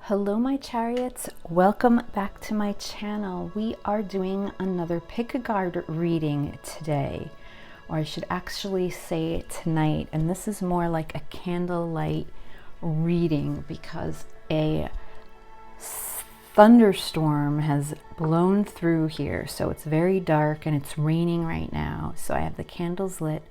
Hello my chariots, welcome back to my channel. We are doing another pick a card reading today, or I should actually say tonight, and this is more like a candlelight reading because a thunderstorm has blown through here, so it's very dark and it's raining right now. So I have the candles lit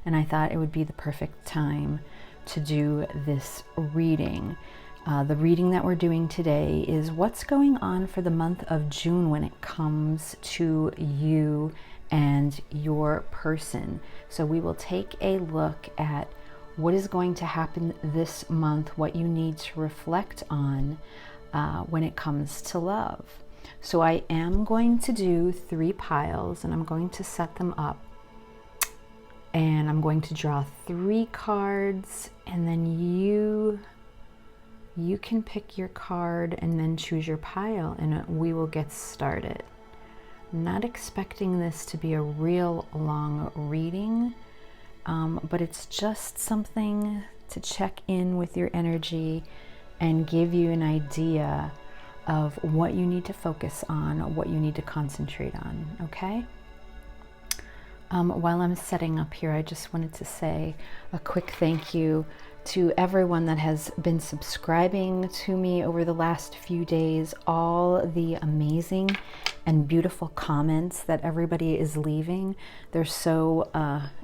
and I thought it would be the perfect time to do this reading. The reading that we're doing today is what's going on for the month of June when it comes to you and your person. So we will take a look at what is going to happen this month, what you need to reflect on when it comes to love. So I am going to do 3 piles and I'm going to set them up. And I'm going to draw 3 cards, and then you can pick your card and then choose your pile, and we will get started. I'm not expecting this to be a real long reading, but it's just something to check in with your energy and give you an idea of what you need to focus on, what you need to concentrate on, okay? While I'm setting up here, I just wanted to say a quick thank you to everyone that has been subscribing to me over the last few days, all the amazing and beautiful comments that everybody is leaving. They're so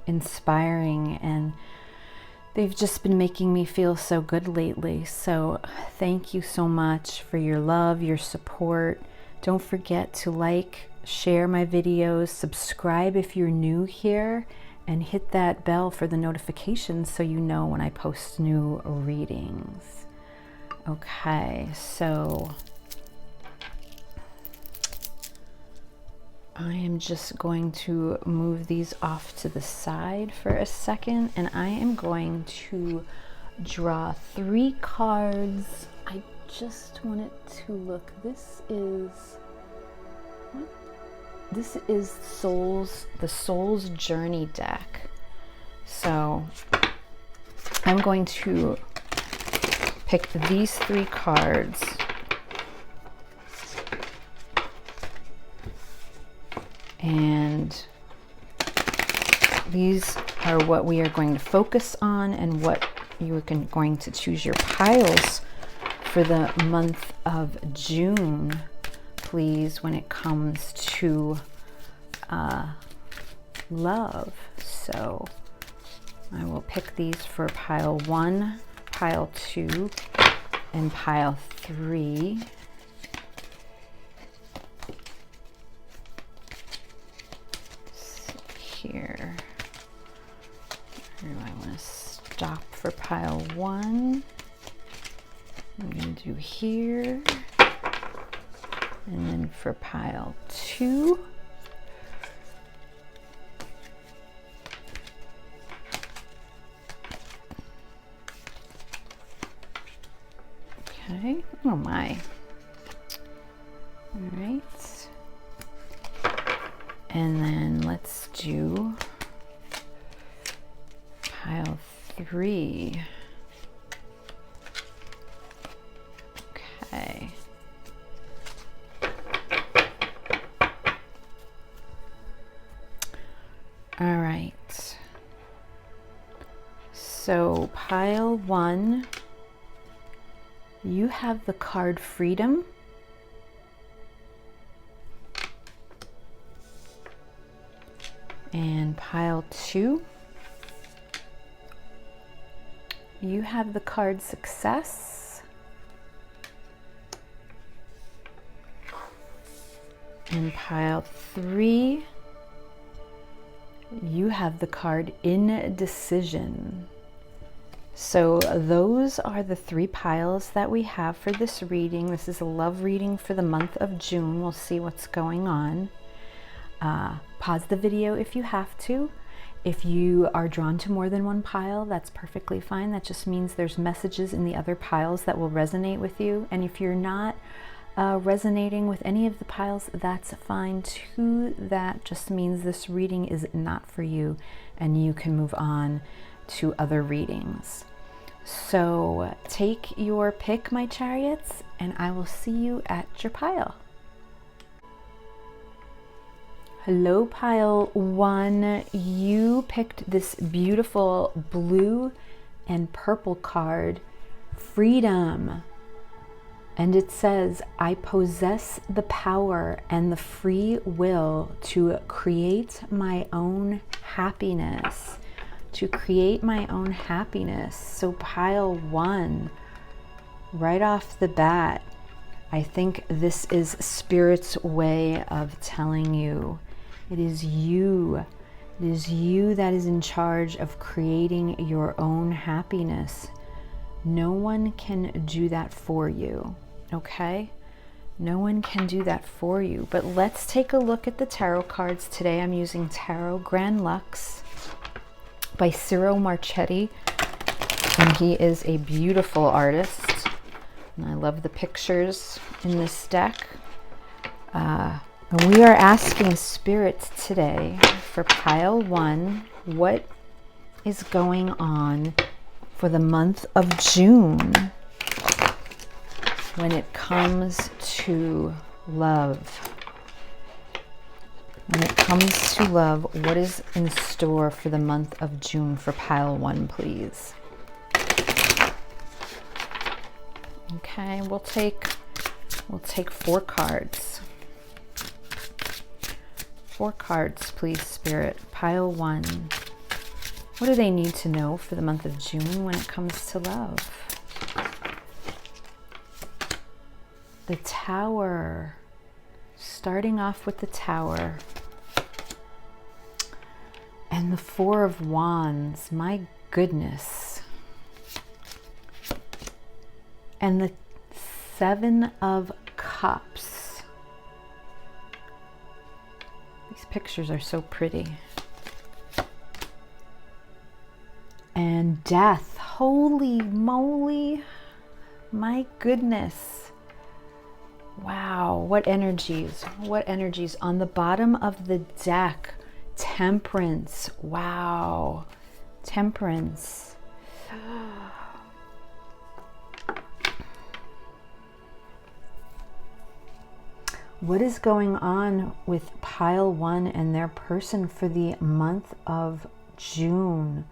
inspiring, and they've just been making me feel so good lately. So thank you so much for your love, your support. Don't forget to like, share my videos, subscribe if you're new here, and hit that bell for the notifications so you know when I post new readings. Okay, so I am just going to move these off to the side for a second, and I am going to draw 3 cards. I just wanted to look. This is the Soul's Journey deck. So I'm going to pick these 3 cards and these are what we are going to focus on and what you are going to choose your piles for the month of June, please, when it comes to love. So I will pick these for pile 1, pile 2, and pile 3. So here, where do I want to stop for pile 1? I'm going to do here. And then for pile 2, okay, oh my, all right, and then let's do pile 3, okay. All right, so pile 1, you have the card Freedom. And pile 2, you have the card Success. And pile 3, you have the card Indecision. So those are the 3 piles that we have for this reading. This is a love reading for the month of June. We'll see what's going on. Pause the video if you have to. If you are drawn to more than one pile, that's perfectly fine. That just means there's messages in the other piles that will resonate with you. And if you're not resonating with any of the piles, that's fine too. That just means this reading is not for you and you can move on to other readings. So take your pick, my chariots, and I will see you at your pile. Hello, pile 1. You picked this beautiful blue and purple card, Freedom. And it says, I possess the power and the free will to create my own happiness. To create my own happiness. So pile 1, right off the bat, I think this is Spirit's way of telling you it is you. It is you that is in charge of creating your own happiness. No one can do that for you, okay? No one can do that for you. But let's take a look at the tarot cards. Today I'm using Tarot Grand Luxe by Ciro Marchetti, and he is a beautiful artist, and I love the pictures in this deck. And we are asking Spirit today for pile 1, what is going on for the month of June when it comes to love? When it comes to love, what is in store for the month of June for pile 1, please? Okay, we'll take 4 cards. 4 cards, please, Spirit. Pile 1. What do they need to know for the month of June when it comes to love? The Tower. Starting off with the Tower. And the 4 of Wands. My goodness. And the 7 of Cups. These pictures are so pretty. And Death. Holy moly. My goodness. Wow, what energies. What energies. On the bottom of the deck, Temperance. Wow. Temperance. What is going on with pile 1 and their person for the month of June?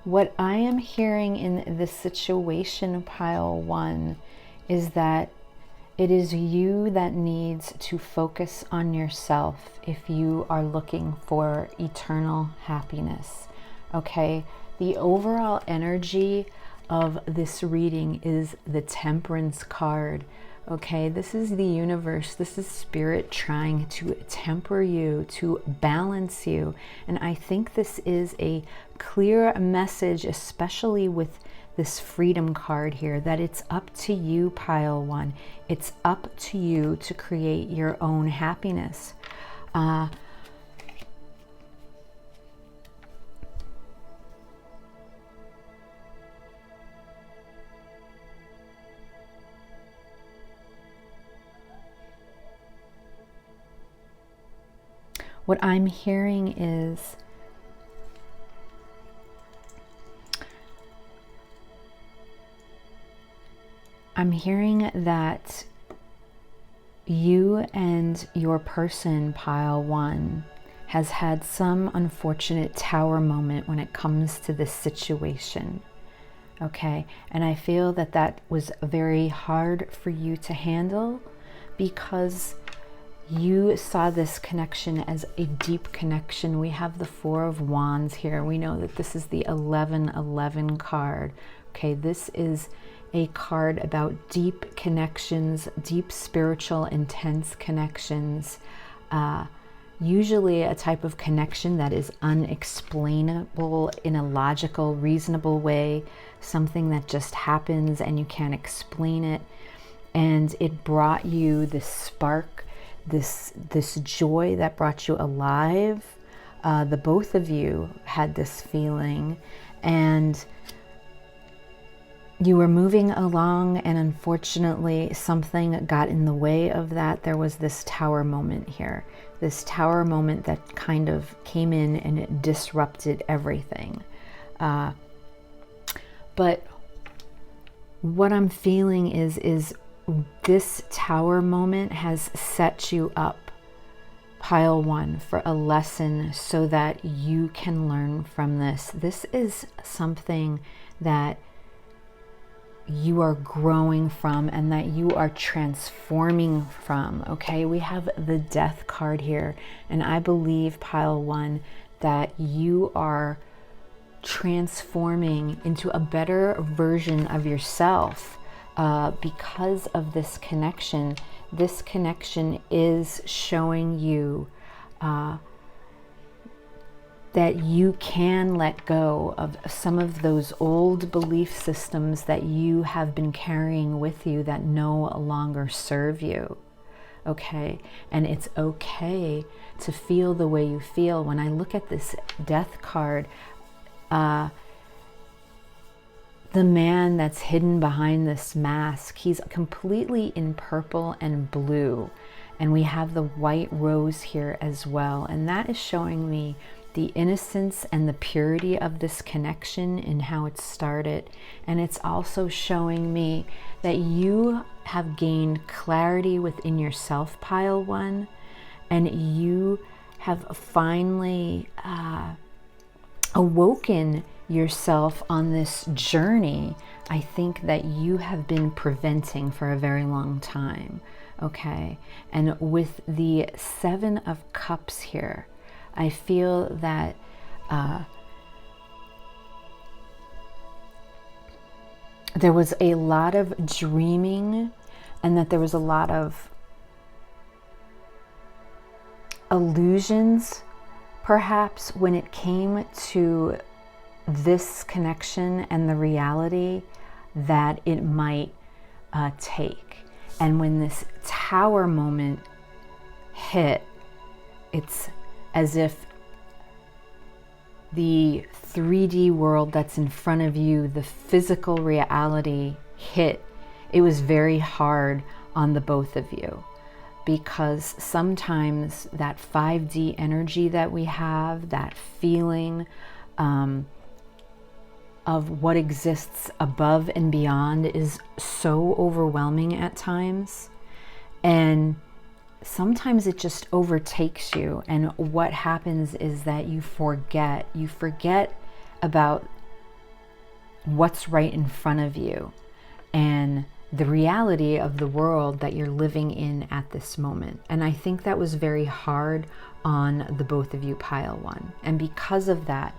What I am hearing in this situation, pile 1, is that it is you that needs to focus on yourself if you are looking for eternal happiness. Okay, the overall energy of this reading is the Temperance card. Okay, this is the universe, this is Spirit trying to temper you, to balance you. And I think this is a clear message, especially with this Freedom card here, that it's up to you, pile 1. It's up to you to create your own happiness. What I'm hearing is that you and your person, pile 1, has had some unfortunate Tower moment when it comes to this situation. Okay, and I feel that that was very hard for you to handle because you saw this connection as a deep connection. We have the 4 of Wands here. We know that this is the 1111 card. Okay, this is a card about deep connections, deep spiritual, intense connections. Usually a type of connection that is unexplainable in a logical, reasonable way. Something that just happens and you can't explain it. And it brought you this spark, this joy that brought you alive. the both of you had this feeling, and you were moving along, and unfortunately something got in the way of that. There was this tower moment here, this tower moment that kind of came in and it disrupted everything. But what I'm feeling is this tower moment has set you up, pile one, for a lesson so that you can learn from this. This is something that you are growing from and that you are transforming from, okay? We have the Death card here, and I believe, pile one, that you are transforming into a better version of yourself because of this connection. This connection is showing you that you can let go of some of those old belief systems that you have been carrying with you that no longer serve you, okay? And it's okay to feel the way you feel. When I look at this Death card, the man that's hidden behind this mask, he's completely in purple and blue. And we have the white rose here as well. And that is showing me the innocence and the purity of this connection and how it started. And it's also showing me that you have gained clarity within yourself, pile one, and you have finally awoken yourself on this journey, I think, that you have been preventing for a very long time, okay? And with the Seven of Cups here, I feel that there was a lot of dreaming, and that there was a lot of illusions, perhaps, when it came to this connection and the reality that it might take. And when this tower moment hit, it's as if the 3D world that's in front of you, the physical reality hit. It was very hard on the both of you, because sometimes that 5D energy that we have, that feeling of what exists above and beyond, is so overwhelming at times. And sometimes it just overtakes you, and what happens is that you forget about what's right in front of you and the reality of the world that you're living in at this moment. And I think that was very hard on the both of you, pile one. And because of that,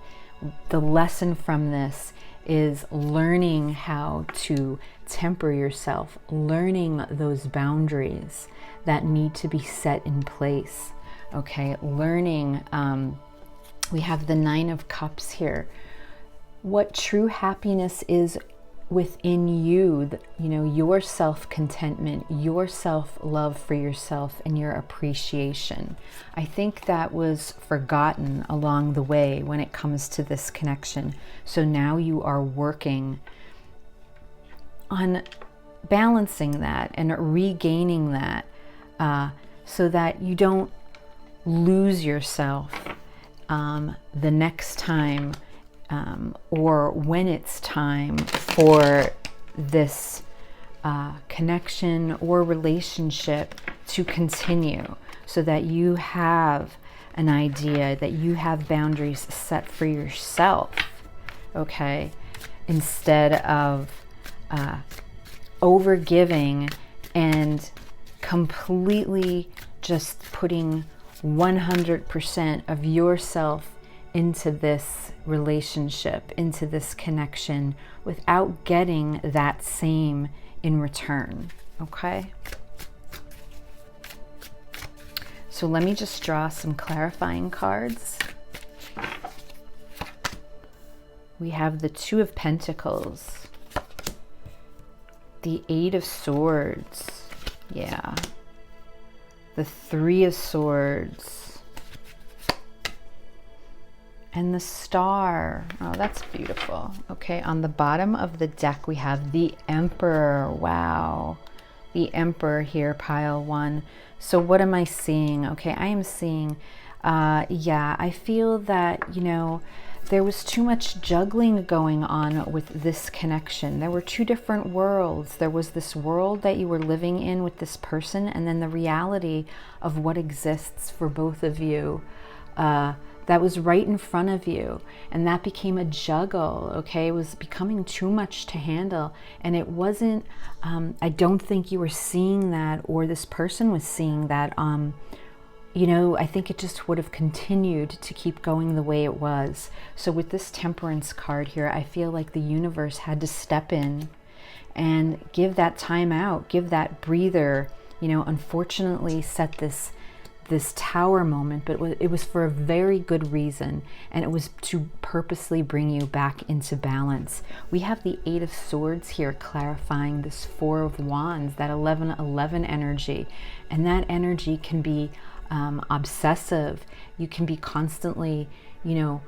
the lesson from this is learning how to temper yourself, learning those boundaries that need to be set in place, okay? Learning, we have the Nine of Cups here. What true happiness is within you, you know, your self-contentment, your self-love for yourself, and your appreciation. I think that was forgotten along the way when it comes to this connection. So now you are working on balancing that and regaining that, so that you don't lose yourself the next time, or when it's time for this connection or relationship to continue, so that you have an idea, that you have boundaries set for yourself, okay? Instead of overgiving and completely just putting 100% of yourself into this relationship, into this connection, without getting that same in return, okay? So let me just draw some clarifying cards. We have the Two of Pentacles, the Eight of Swords, yeah, the Three of Swords, and the Star. Oh, that's beautiful. Okay, on the bottom of the deck, we have the Emperor. Wow. The Emperor here, pile 1. So what am I seeing? Okay, I am seeing, yeah, I feel that, you know, there was too much juggling going on with this connection. There were two different worlds. There was this world that you were living in with this person, and then the reality of what exists for both of you. That was right in front of you, and that became a juggle. Okay, it was becoming too much to handle, and it wasn't, I don't think you were seeing that, or this person was seeing that. You know, I think it just would have continued to keep going the way it was. So with this Temperance card here, I feel like the universe had to step in and give that time out, give that breather, you know, unfortunately set this tower moment, but it was for a very good reason, and it was to purposely bring you back into balance. We have the 8 of Swords here clarifying this 4 of Wands, that 11-11 energy, and that energy can be obsessive. You can be constantly, you know,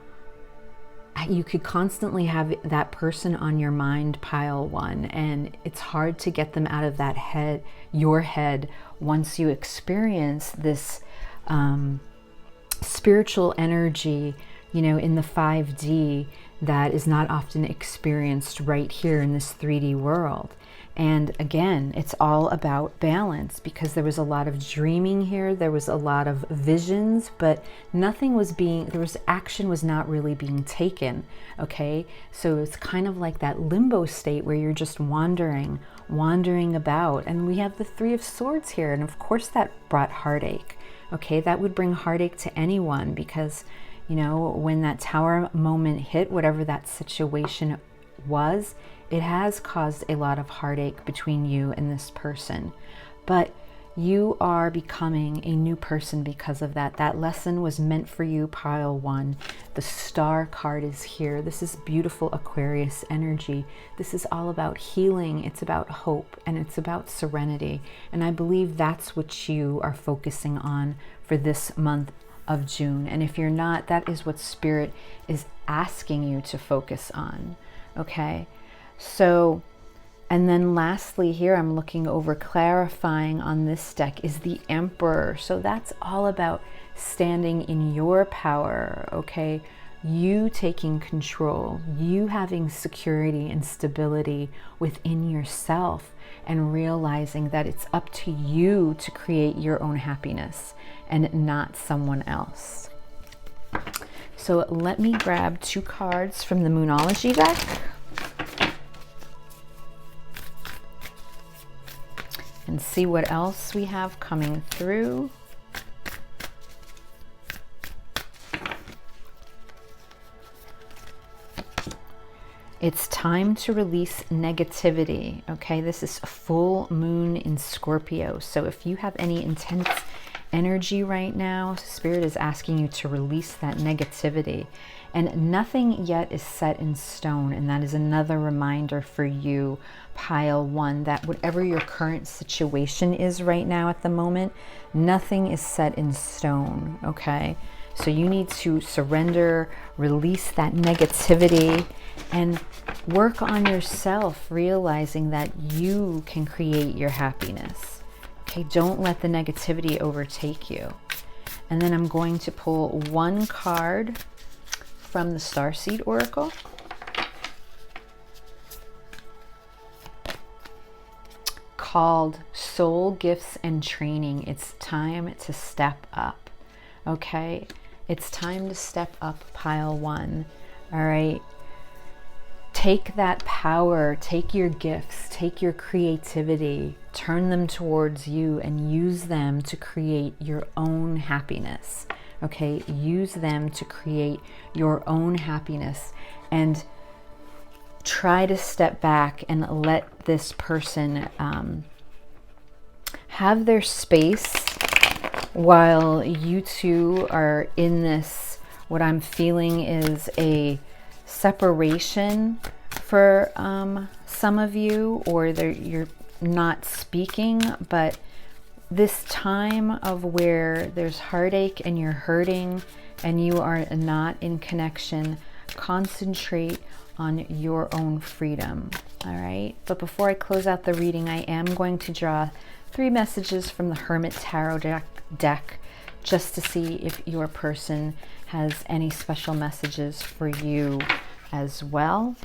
you could constantly have that person on your mind, pile 1, and it's hard to get them out of that head, your head, once you experience this spiritual energy, you know, in the 5D that is not often experienced right here in this 3D world. And again, it's all about balance, because there was a lot of dreaming here, there was a lot of visions, but nothing was being, action was not really being taken, okay? So it's kind of like that limbo state where you're just wandering about. And we have the 3 of Swords here, and of course that brought heartache, okay? That would bring heartache to anyone, because, you know, when that tower moment hit, whatever that situation was, it has caused a lot of heartache between you and this person. But you are becoming a new person because of that. That lesson was meant for you, pile 1. The Star card is here. This is beautiful Aquarius energy. This is all about healing. It's about hope, and it's about serenity. And I believe that's what you are focusing on for this month of June. And if you're not, that is what Spirit is asking you to focus on. Okay? So, and then lastly here, I'm looking over, clarifying on this deck, is the Emperor. So that's all about standing in your power, okay? You taking control, you having security and stability within yourself, and realizing that it's up to you to create your own happiness and not someone else. So let me grab 2 cards from the Moonology deck. And see what else we have coming through. It's time to release negativity, okay? This is a full moon in Scorpio. So if you have any intense energy right now, Spirit is asking you to release that negativity. And nothing yet is set in stone. And that is another reminder for you, pile 1, that whatever your current situation is right now at the moment, nothing is set in stone, okay? So you need to surrender, release that negativity, and work on yourself, realizing that you can create your happiness. Okay, don't let the negativity overtake you. And then I'm going to pull 1 card from the Starseed Oracle. Called Soul Gifts and Training. It's time to step up, okay? It's time to step up, pile 1, all right? Take that power, take your gifts, take your creativity, turn them towards you, and use them to create your own happiness, okay? Use them to create your own happiness, and try to step back and let this person have their space while you two are in this, what I'm feeling is a separation for some of you, or you're not speaking, but this time of where there's heartache and you're hurting and you are not in connection, concentrate on your own freedom. All right. But before I close out the reading, I am going to draw 3 messages from the Hermit Tarot deck just to see if your person has any special messages for you as well.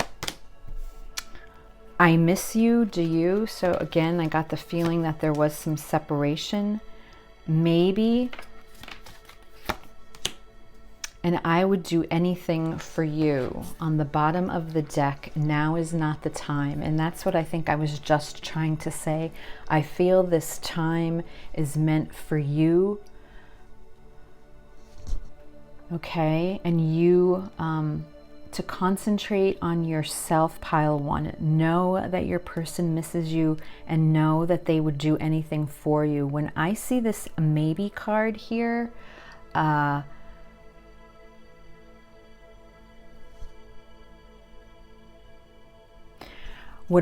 I miss you, do you? So again, I got the feeling that there was some separation, maybe. And I would do anything for you. On the bottom of the deck, now is not the time. And that's what I think I was just trying to say. I feel this time is meant for you. Okay, and you to concentrate on yourself, pile 1. Know that your person misses you and know that they would do anything for you. When I see this maybe card here, what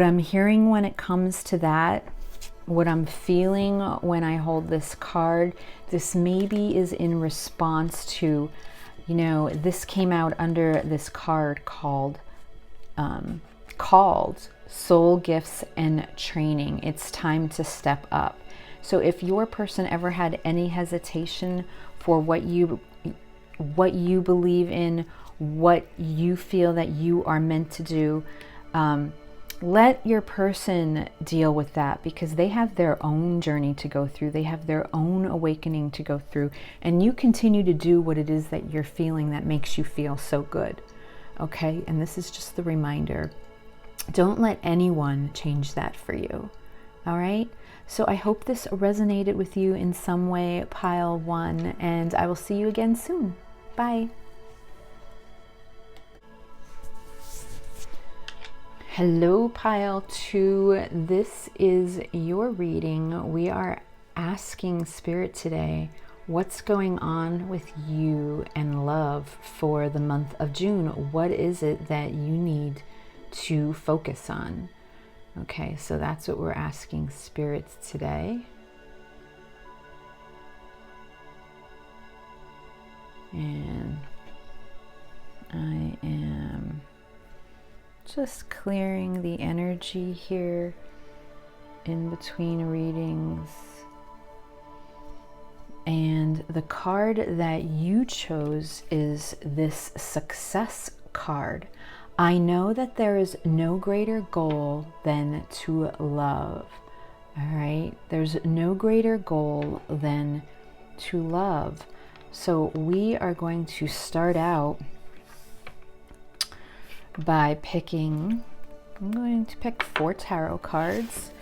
I'm hearing when it comes to that, what I'm feeling when I hold this card, this maybe is in response to, you know, this came out under this card called Soul Gifts and Training. It's time to step up. So if your person ever had any hesitation for what you believe in, what you feel that you are meant to do, let your person deal with that, because they have their own journey to go through. They have their own awakening to go through. And you continue to do what it is that you're feeling that makes you feel so good. Okay? And this is just the reminder. Don't let anyone change that for you. All right? So I hope this resonated with you in some way, pile 1. And I will see you again soon. Bye. Hello, pile 2. This is your reading. We are asking Spirit today, what's going on with you and love for the month of June? What is it that you need to focus on? Okay, so that's what we're asking spirits today. And I am just clearing the energy here in between readings. And the card that you chose is this Success card. I know that there is no greater goal than to love. All right? There's no greater goal than to love. So we are going to start out by picking, I'm going to pick 4 tarot cards,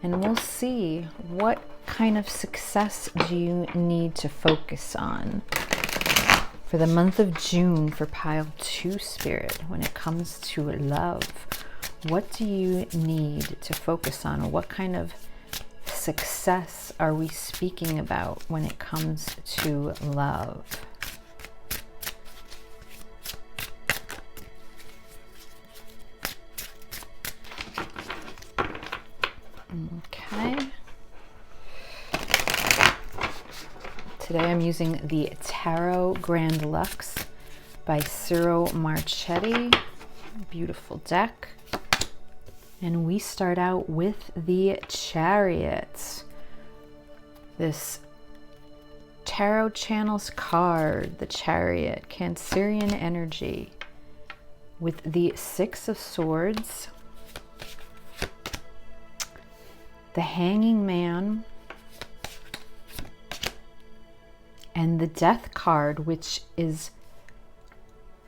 and we'll see what kind of success do you need to focus on for the month of June for pile 2 spirit when it comes to love. What do you need to focus on? What kind of success are we speaking about when it comes to love? Okay. Today I'm using the Tarot Grand Luxe by Ciro Marchetti. Beautiful deck. And we start out with the Chariot. This Tarot Channels card, the Chariot, Cancerian energy, with the 6 of Swords, the Hanging Man, and the Death card, which is,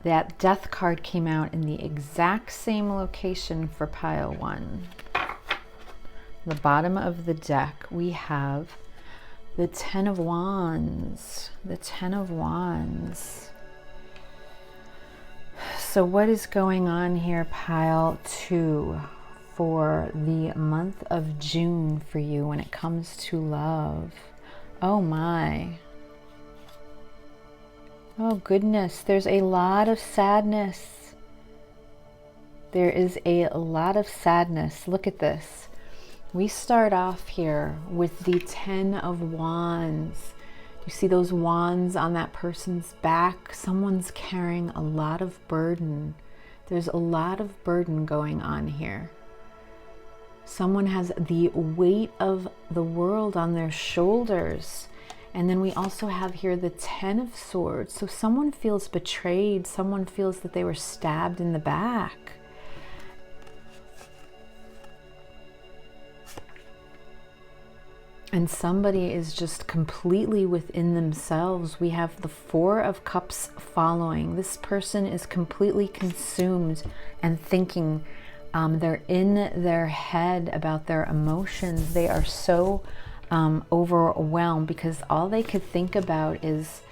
that Death card came out in the exact same location for pile 1. The bottom of the deck, we have the 10 of Wands, the 10 of Wands. So what is going on here, pile 2? For the month of June for you when it comes to love. Oh my. Oh goodness, there's a lot of sadness. There is a lot of sadness. Look at this. We start off here with the 10 of Wands. You see those wands on that person's back? Someone's carrying a lot of burden. There's a lot of burden going on here. Someone has the weight of the world on their shoulders. And then we also have here the 10 of Swords. So someone feels betrayed. Someone feels that they were stabbed in the back. And somebody is just completely within themselves. We have the 4 of Cups following. This person is completely consumed and thinking. They're in their head about their emotions. They are so overwhelmed because all they could think about is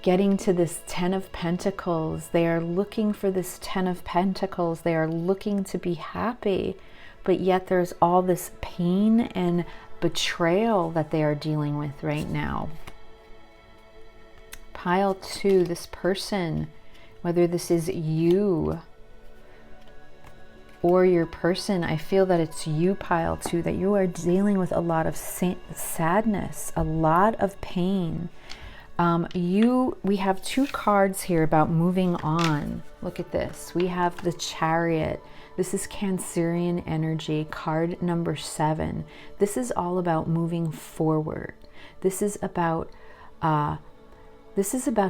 getting to this 10 of Pentacles. They are looking for this 10 of Pentacles. They are looking to be happy, but yet there's all this pain and betrayal that they are dealing with right now. Pile 2, this person, whether this is you or your person, I feel that it's you, pile 2, that you are dealing with a lot of sadness, a lot of pain. We have 2 cards here about moving on. Look at this. We have the Chariot. This is Cancerian energy, card number 7. This is all about moving forward. This is about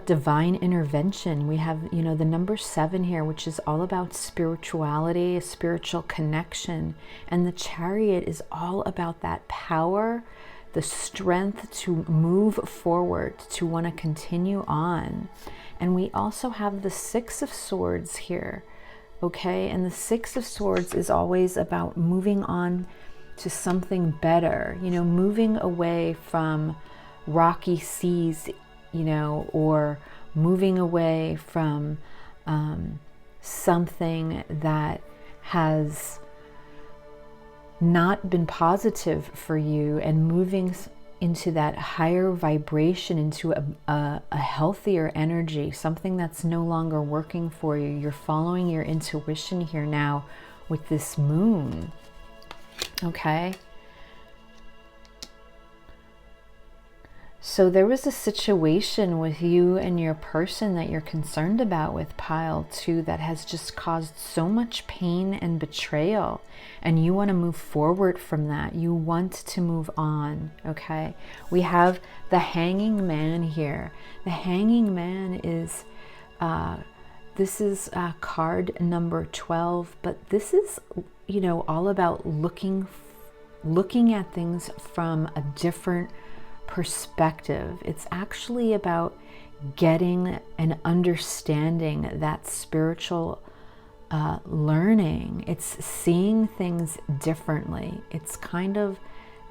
divine intervention. We have, you know, the number 7 here, which is all about spirituality, a spiritual connection. And the Chariot is all about that power, the strength to move forward, to want to continue on. And we also have the 6 of Swords here, okay? And the 6 of Swords is always about moving on to something better, you know, moving away from rocky seas, you know, or moving away from something that has not been positive for you, and moving into that higher vibration, into a healthier energy, something that's no longer working for you. You're following your intuition here now with this moon, okay? So there was a situation with you and your person that you're concerned about with pile 2 that has just caused so much pain and betrayal, and you want to move forward from that. You want to move on, okay? We have the Hanging Man here. The Hanging Man is, this is card number 12, but this is, you know, all about looking at things from a different perspective. It's actually about getting and understanding that spiritual learning. It's seeing things differently. It's kind of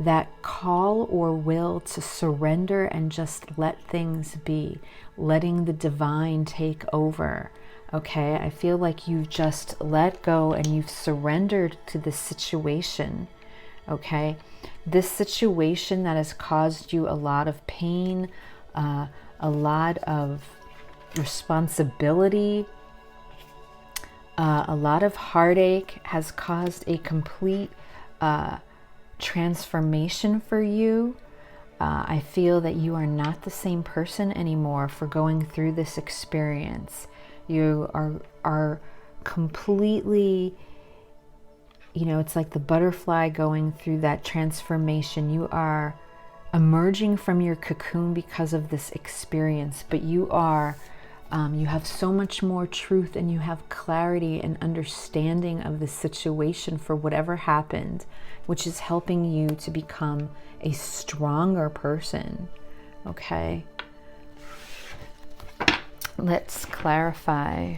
that call or will to surrender and just let things be, letting the divine take over. Okay, I feel like you've just let go and you've surrendered to the situation. Okay, this situation that has caused you a lot of pain, a lot of responsibility, a lot of heartache, has caused a complete transformation for you. I feel that you are not the same person anymore for going through this experience. You are completely, you know, it's like the butterfly going through that transformation. You are emerging from your cocoon because of this experience, but you are, you have so much more truth, and you have clarity and understanding of the situation for whatever happened, which is helping you to become a stronger person, okay? Let's clarify.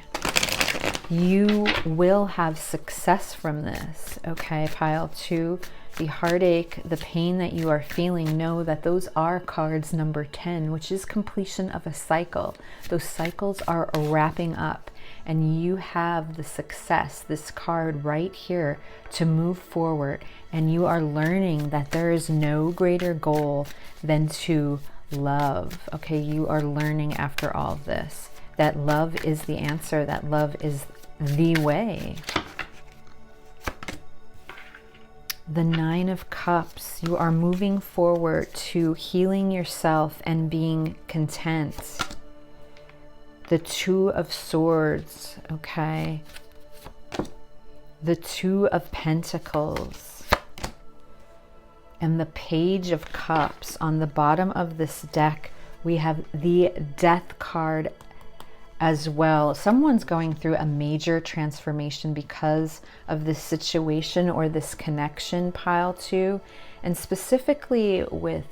You will have success from this, okay? Pile 2, the heartache, the pain that you are feeling, know that those are cards number 10, which is completion of a cycle. Those cycles are wrapping up, and you have the success, this card right here, to move forward. And you are learning that there is no greater goal than to love, okay? You are learning after all of this that love is the answer, that love is the way. The Nine of Cups. You are moving forward to healing yourself and being content. The Two of Swords, okay? The Two of Pentacles. And the Page of Cups. On the bottom of this deck, we have the Death card as well. Someone's going through a major transformation because of this situation or this connection, pile 2. And specifically with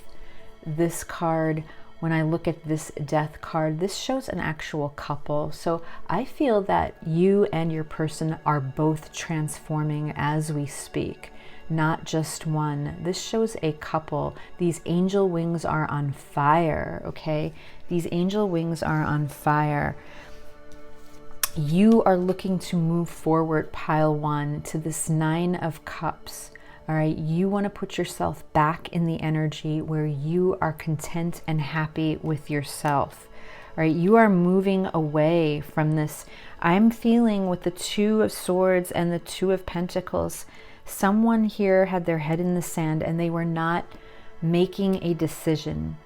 this card, when I look at this Death card, this shows an actual couple. So I feel that you and your person are both transforming as we speak, not just one. This shows a couple. These angel wings are on fire, okay? These angel wings are on fire. You are looking to move forward, pile 1, to this Nine of Cups. All right, you want to put yourself back in the energy where you are content and happy with yourself. All right, you are moving away from this. I'm feeling with the Two of Swords and the Two of Pentacles, someone here had their head in the sand and they were not making a decision.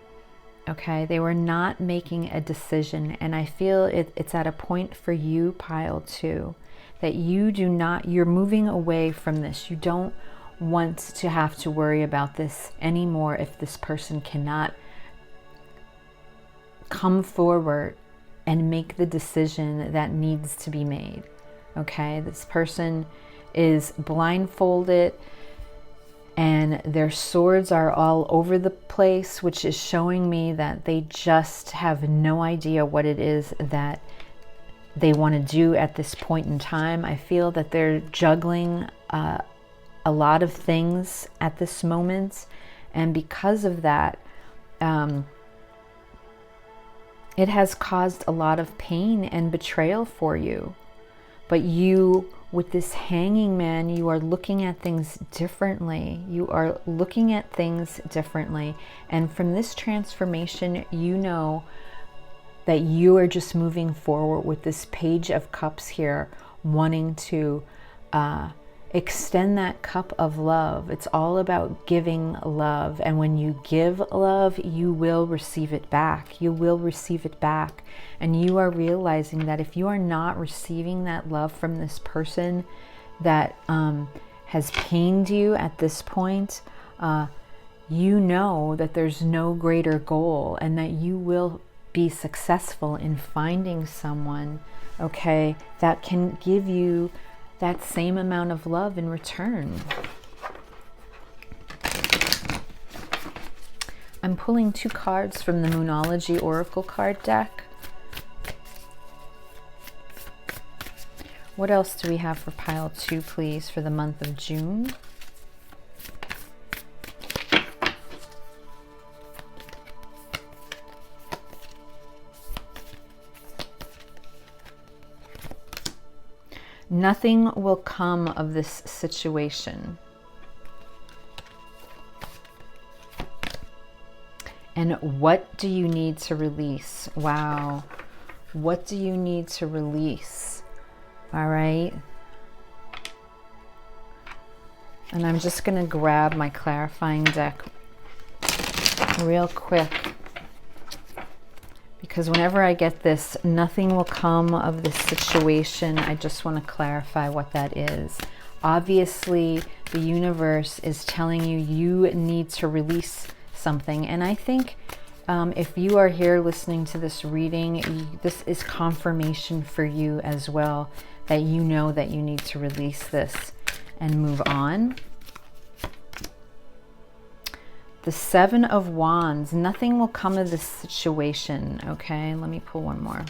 Okay, they were not making a decision. And I feel it's at a point for you, pile 2, that you're moving away from this. You don't want to have to worry about this anymore if this person cannot come forward and make the decision that needs to be made. Okay, this person is blindfolded and their swords are all over the place, which is showing me that they just have no idea what it is that they want to do at this point in time. I feel that they're juggling a lot of things at this moment, and because of that, it has caused a lot of pain and betrayal for you. But you, with this Hanging Man, you are looking at things differently. You are looking at things differently. And from this transformation, you know that you are just moving forward with this Page of Cups here, wanting to extend that cup of love. It's all about giving love. And when you give love, you will receive it back. You will receive it back. And you are realizing that if you are not receiving that love from this person that has pained you at this point, you know that there's no greater goal and that you will be successful in finding someone, okay, that can give you that same amount of love in return. I'm pulling 2 cards from the Moonology Oracle card deck. What else do we have for pile 2, please, for the month of June? Nothing will come of this situation. And what do you need to release? Wow. What do you need to release? All right. And I'm just going to grab my clarifying deck real quick, because whenever I get this, nothing will come of this situation, I just want to clarify what that is. Obviously, the universe is telling you you need to release something. And I think if you are here listening to this reading, this is confirmation for you as well, that you know that you need to release this and move on. The Seven of Wands. Nothing will come of this situation. Okay, let me pull one more.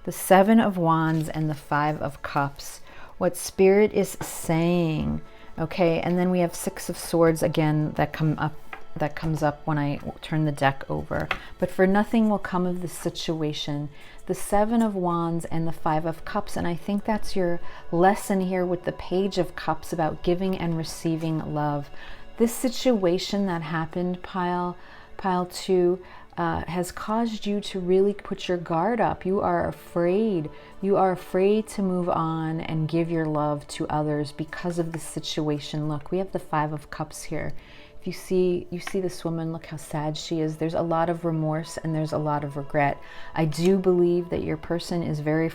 The Seven of Wands and the Five of Cups. What Spirit is saying. Okay, and then we have Six of Swords again that comes up when I turn the deck over. But for nothing will come of this situation. The Seven of Wands and the Five of Cups. And I think that's your lesson here with the Page of Cups about giving and receiving love. This situation that happened, pile 2, has caused you to really put your guard up. You are afraid. You are afraid to move on and give your love to others because of the situation. Look, we have the Five of Cups here. If you see this woman, look how sad she is. There's a lot of remorse and there's a lot of regret. I do believe that your person is very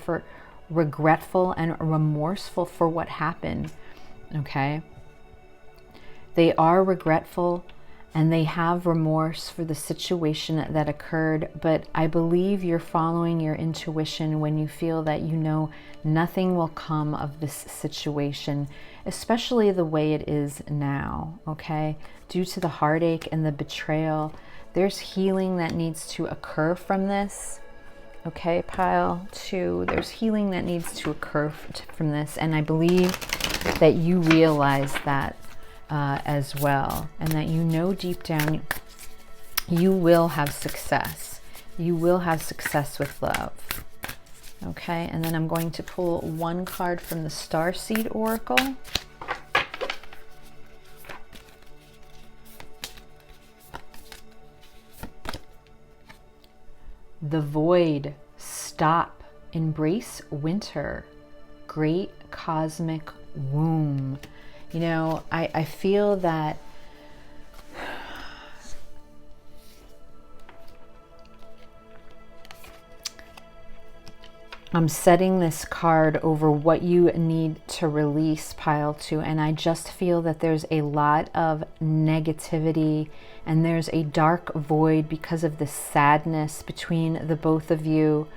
regretful and remorseful for what happened, okay? They are regretful and they have remorse for the situation that occurred, but I believe you're following your intuition when you feel that you know nothing will come of this situation, especially the way it is now, okay? Due to the heartache and the betrayal, there's healing that needs to occur from this, okay, pile 2. There's healing that needs to occur from this, and I believe that you realize that as well, and that you know deep down you will have success. You will have success with love. Okay, and then I'm going to pull one card from the Starseed Oracle. The void, stop, embrace winter, great cosmic womb. You know, I feel that I'm setting this card over what you need to release, pile 2, and I just feel that there's a lot of negativity and there's a dark void because of the sadness between the both of you,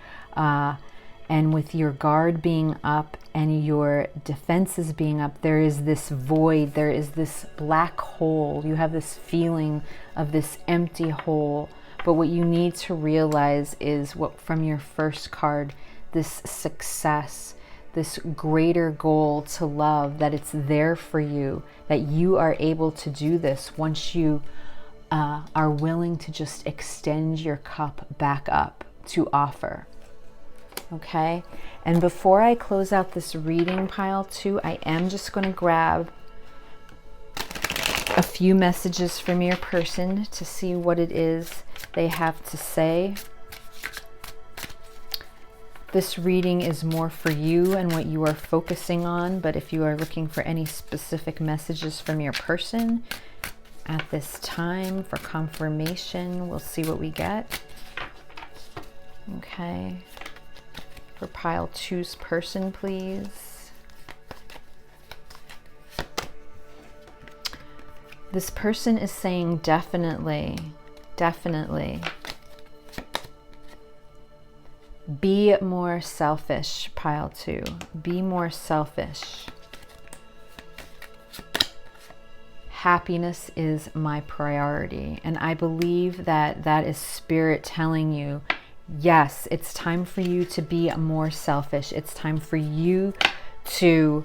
and with your guard being up and your defenses being up, there is this void, there is this black hole. You have this feeling of this empty hole. But what you need to realize is what from your first card, this success, this greater goal to love, that it's there for you, that you are able to do this once you are willing to just extend your cup back up to offer. Okay, and before I close out this reading, pile 2, I am just going to grab a few messages from your person to see what it is they have to say. This reading is more for you and what you are focusing on, but if you are looking for any specific messages from your person at this time for confirmation, we'll see what we get. Okay. For pile 2's person, please. This person is saying definitely, definitely. Be more selfish, pile 2. Be more selfish. Happiness is my priority. And I believe that that is spirit telling you, yes, it's time for you to be more selfish. It's time for you to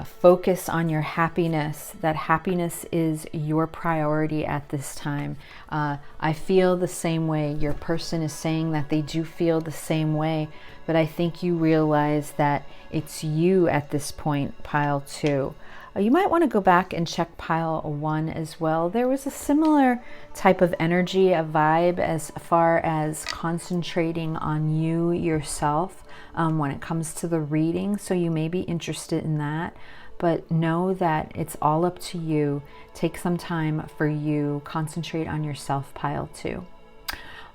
focus on your happiness. That happiness is your priority at this time. I feel the same way. Your person is saying that they do feel the same way, but I think you realize that it's you at this point, pile 2. You might want to go back and check pile 1 as well. There was a similar type of energy, a vibe as far as concentrating on you yourself when it comes to the reading. So you may be interested in that, but know that it's all up to you. Take some time for you. Concentrate on yourself, pile 2.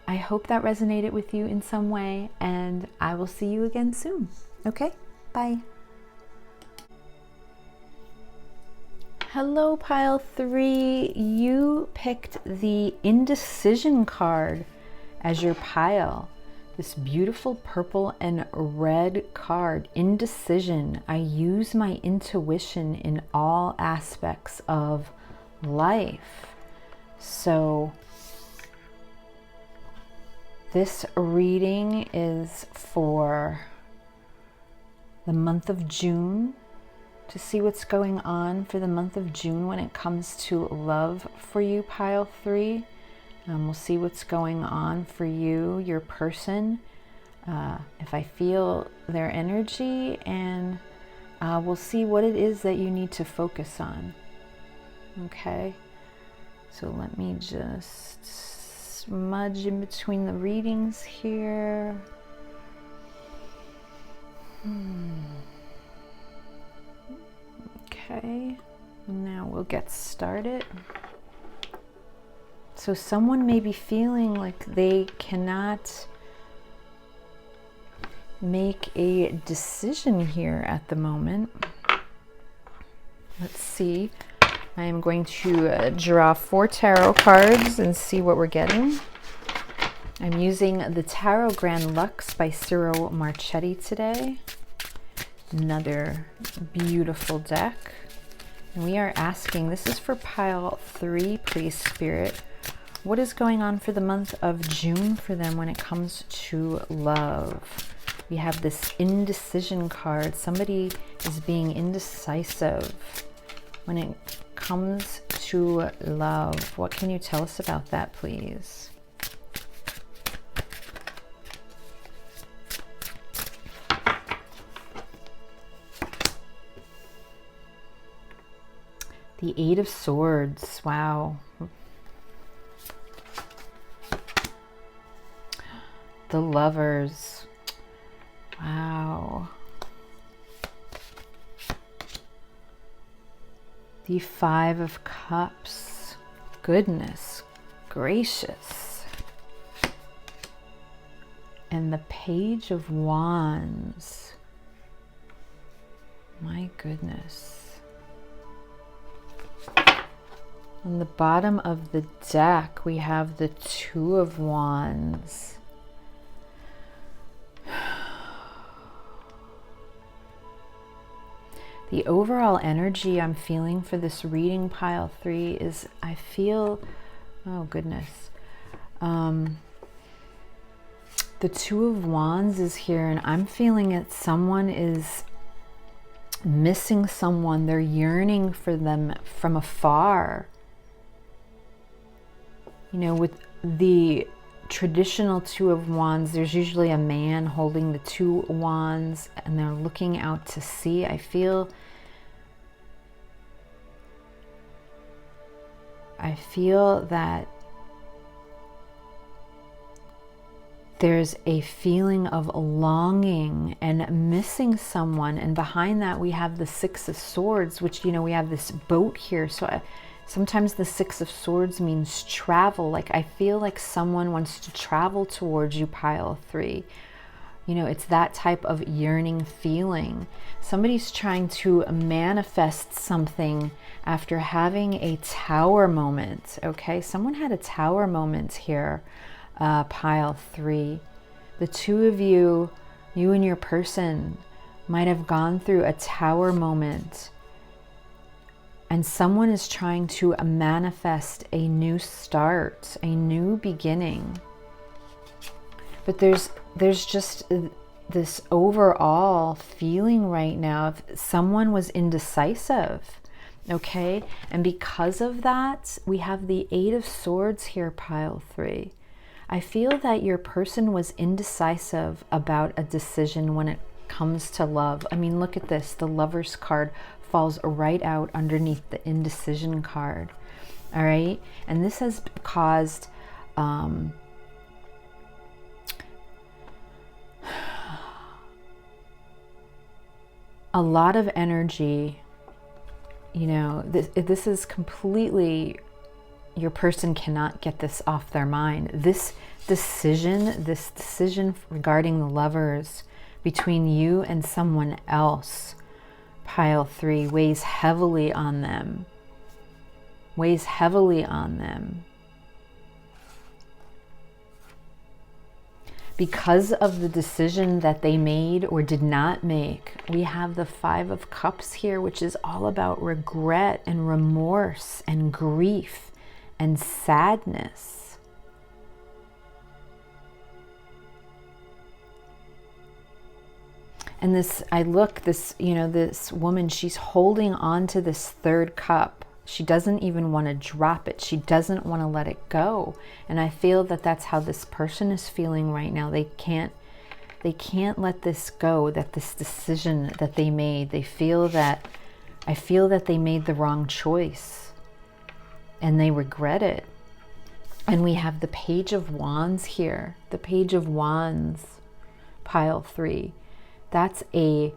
I hope that resonated with you in some way, and I will see you again soon. Okay, bye. Hello, pile 3. You picked the indecision card as your pile. This beautiful purple and red card, indecision. I use my intuition in all aspects of life. So this reading is for the month of June. To see what's going on for the month of June when it comes to love for you, pile 3. We'll see what's going on for you, your person, if I feel their energy, and we'll see what it is that you need to focus on. Okay, so let me just smudge in between the readings here. Okay, now we'll get started. So someone may be feeling like they cannot make a decision here at the moment. Let's see. I am going to draw 4 tarot cards and see what we're getting. I'm using the Tarot Grand Luxe by Ciro Marchetti today. Another beautiful deck. And we are asking, this is for pile 3, please, Spirit. What is going on for the month of June for them when it comes to love? We have this indecision card. Somebody is being indecisive when it comes to love. What can you tell us about that, please? The 8 of Swords. Wow. The Lovers. Wow. The 5 of Cups. Goodness gracious. And the Page of Wands. My goodness. On the bottom of the deck, we have the 2 of Wands. The overall energy I'm feeling for this reading, pile 3, is I feel, oh goodness, the 2 of Wands is here, and I'm feeling it. Someone is missing someone. They're yearning for them from afar. You know, with the traditional 2 of Wands, there's usually a man holding the 2 wands and they're looking out to sea. I feel that there's a feeling of longing and missing someone, and behind that we have the 6 of Swords, which, you know, we have this boat here. So sometimes the 6 of Swords means travel. Like, I feel like someone wants to travel towards you, pile 3. You know, it's that type of yearning feeling. Somebody's trying to manifest something after having a tower moment, okay? Someone had a tower moment here, pile 3. The 2 of you, you and your person, might have gone through a tower moment, and someone is trying to manifest a new start, a new beginning. But there's just this overall feeling right now of someone was indecisive, okay? And because of that, we have the 8 of Swords here, pile 3. I feel that your person was indecisive about a decision when it comes to love. I mean, look at this. The Lover's card falls right out underneath the indecision card. All right. And this has caused a lot of energy. You know, this is completely, your person cannot get this off their mind. This decision regarding the Lovers between you and someone else, pile 3, weighs heavily on them. Weighs heavily on them. Because of the decision that they made or did not make, we have the 5 of Cups here, which is all about regret and remorse and grief and sadness. And this, you know, this woman, she's holding on to this 3rd cup. She doesn't even want to drop it. She doesn't want to let it go. And I feel that that's how this person is feeling right now. They can't let this go, that this decision that they made, I feel that they made the wrong choice and they regret it. And we have the Page of Wands here. The Page of Wands, pile 3. That's a,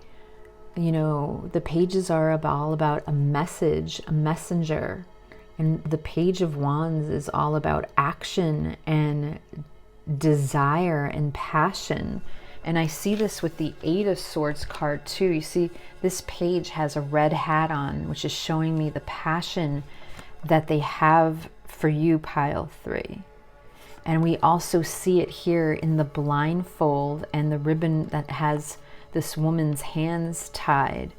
you know, the pages are all about a message, a messenger. And the Page of Wands is all about action and desire and passion. And I see this with the 8 of Swords card too. You see, this page has a red hat on, which is showing me the passion that they have for you, pile 3. And we also see it here in the blindfold and the ribbon that has this woman's hands tied,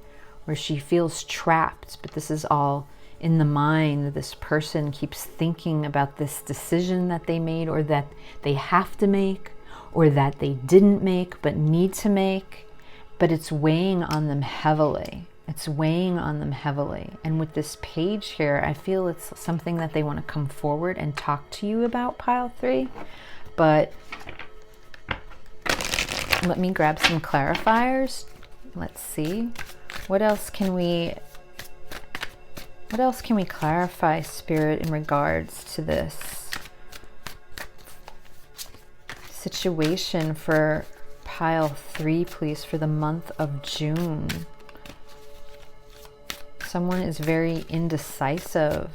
where she feels trapped. But this is all in the mind. This person keeps thinking about this decision that they made, or that they have to make, or that they didn't make but need to make. But it's weighing on them heavily. It's weighing on them heavily. And with this page here, I feel it's something that they want to come forward and talk to you about, pile 3. But let me grab some clarifiers. Let's see. What else can we clarify, Spirit, in regards to this situation for pile 3, please, for the month of June? Someone is very indecisive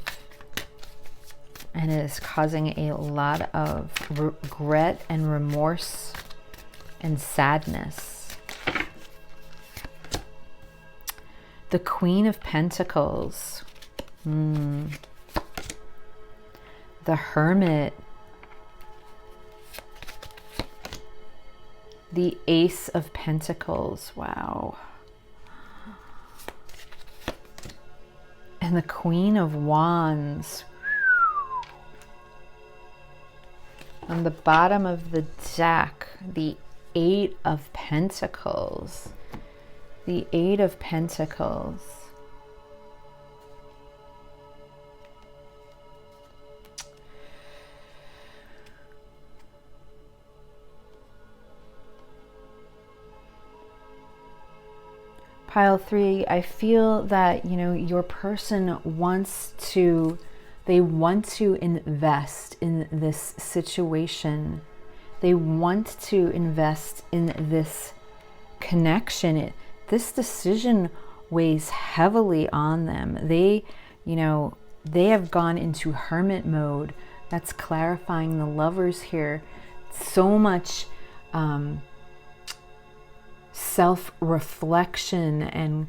and it is causing a lot of regret and remorse and sadness. The Queen of Pentacles. The Hermit. The Ace of Pentacles. Wow. And the Queen of Wands. On the bottom of the deck, the 8 of Pentacles. The 8 of Pentacles. Pile 3, I feel that, you know, your person wants to, they want to invest in this situation. They want to invest in this connection. This decision weighs heavily on them. They, you know, they have gone into hermit mode. That's clarifying the Lovers here. So much self-reflection and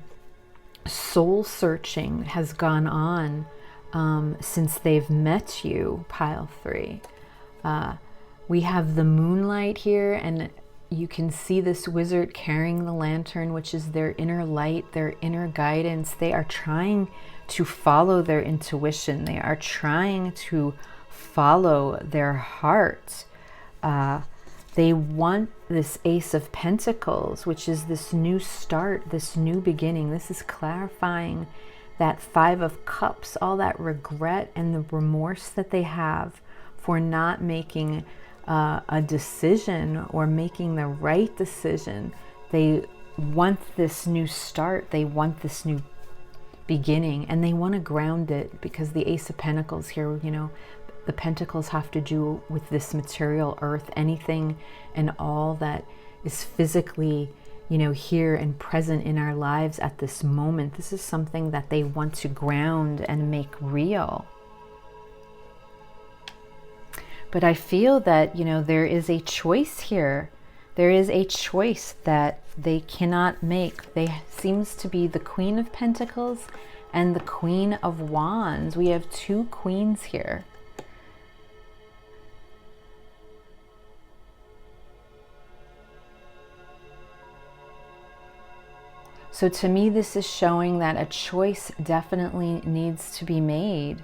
soul searching has gone on since they've met you, pile 3. We have the moonlight here, and you can see this wizard carrying the lantern, which is their inner light, their inner guidance. They are trying to follow their intuition. They are trying to follow their heart. They want this Ace of Pentacles, which is this new start, this new beginning. This is clarifying that 5 of Cups, all that regret and the remorse that they have for not making a decision or making the right decision. They want this new start. They want this new beginning, and they want to ground it, because the Ace of Pentacles here, you know, the pentacles have to do with this material earth, anything and all that is physically, you know, here and present in our lives at this moment. This is something that they want to ground and make real. But I feel that, you know, there is a choice here. There is a choice that they cannot make. They seems to be the Queen of Pentacles and the Queen of Wands. We have 2 queens here. So to me, this is showing that a choice definitely needs to be made.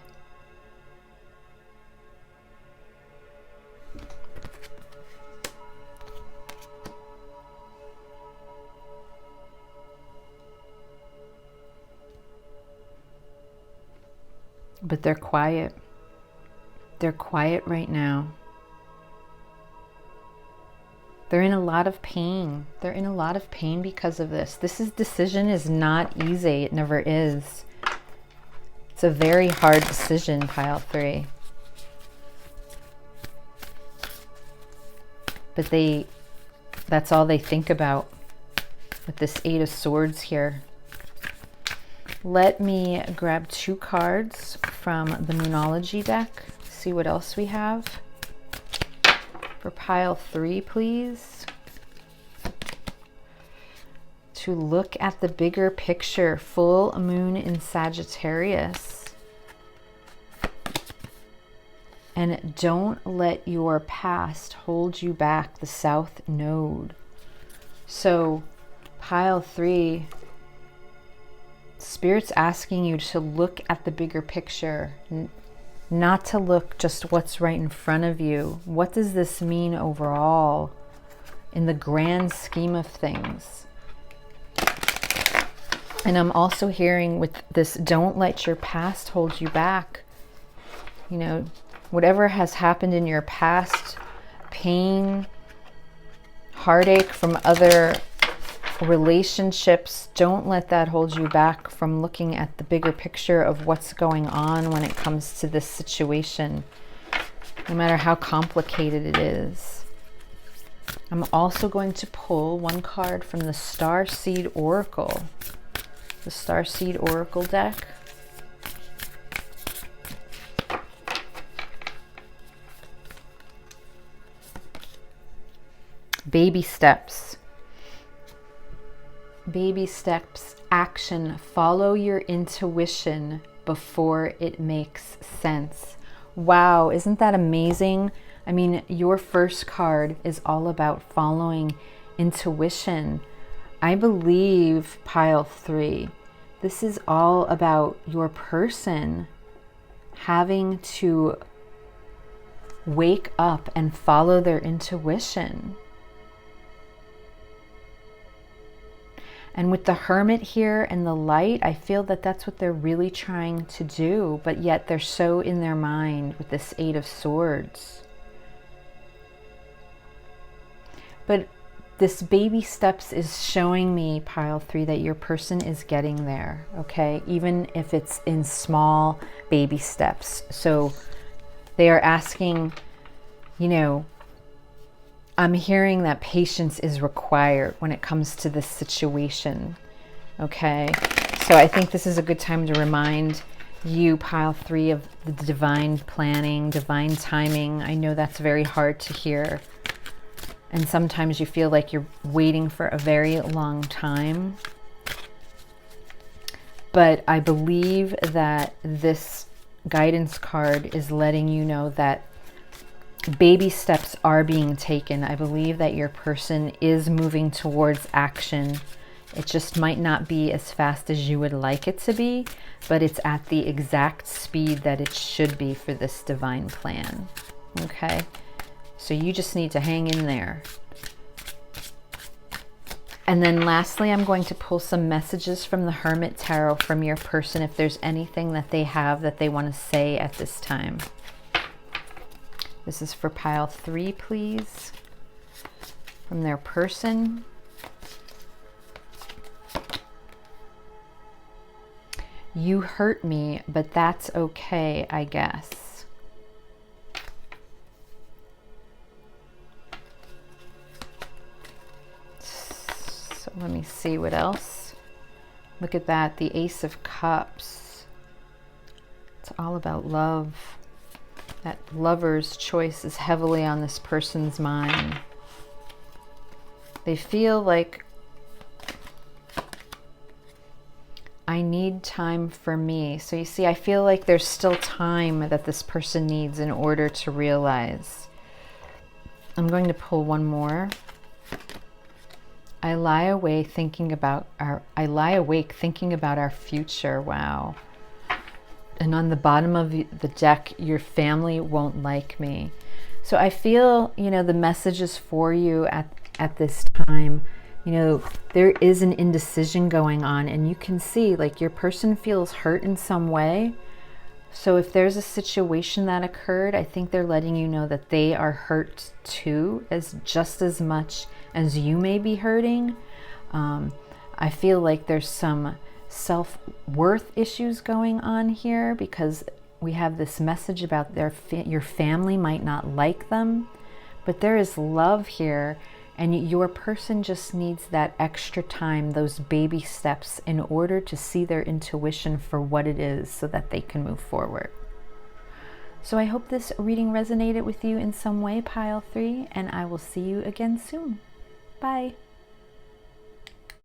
But they're quiet. They're quiet right now. They're in a lot of pain. They're in a lot of pain because of this. This decision is not easy. It never is. It's a very hard decision, pile 3. but that's all they think about with this Eight of Swords here. Let me grab 2 cards from the Moonology deck, see what else we have. For pile 3, please. To look at the bigger picture, full moon in Sagittarius. And don't let your past hold you back, the South Node. So pile 3, Spirit's asking you to look at the bigger picture, not to look just what's right in front of you. What does this mean overall in the grand scheme of things? And I'm also hearing with this, don't let your past hold you back. You know, whatever has happened in your past, pain, heartache from other relationships, don't let that hold you back from looking at the bigger picture of what's going on when it comes to this situation, no matter how complicated it is. I'm also going to pull 1 card from the Starseed Oracle, the Starseed Oracle deck. Baby steps. Baby steps, action. Follow your intuition before it makes sense. Wow, isn't that amazing? I mean, your first card is all about following intuition. I believe pile 3, this is all about your person having to wake up and follow their intuition. And with the Hermit here and the light, I feel that that's what they're really trying to do, but yet they're so in their mind with this Eight of Swords. But this baby steps is showing me, pile 3, that your person is getting there, okay? Even if it's in small baby steps. So they are asking, you know, I'm hearing that patience is required when it comes to this situation, okay? So I think this is a good time to remind you, pile 3, of the divine planning, divine timing. I know that's very hard to hear. And sometimes you feel like you're waiting for a very long time. But I believe that this guidance card is letting you know that baby steps are being taken. I believe that your person is moving towards action. It just might not be as fast as you would like it to be, but it's at the exact speed that it should be for this divine plan. Okay? So you just need to hang in there. And then lastly, I'm going to pull some messages from the Hermit Tarot from your person if there's anything that they have that they want to say at this time. This is for pile 3, please, from their person. You hurt me, but that's okay, I guess. So let me see what else. Look at that, the Ace of Cups. It's all about love. That lover's choice is heavily on this person's mind. They feel like, I need time for me. So you see, I feel like there's still time that this person needs in order to realize. I'm going to pull one more. I lie awake thinking about our future. Wow. And on the bottom of the deck, your family won't like me. So I feel, you know, the message is for you at this time. You know, there is an indecision going on, and you can see like your person feels hurt in some way. So if there's a situation that occurred, I think they're letting you know that they are hurt too, just as much as you may be hurting. I feel like there's some self-worth issues going on here because we have this message about your family might not like them, But there is love here, and your person just needs that extra time, those baby steps, in order to see their intuition for what it is so that they can move forward. So I hope this reading resonated with you in some way, pile 3, and I will see you again soon. Bye.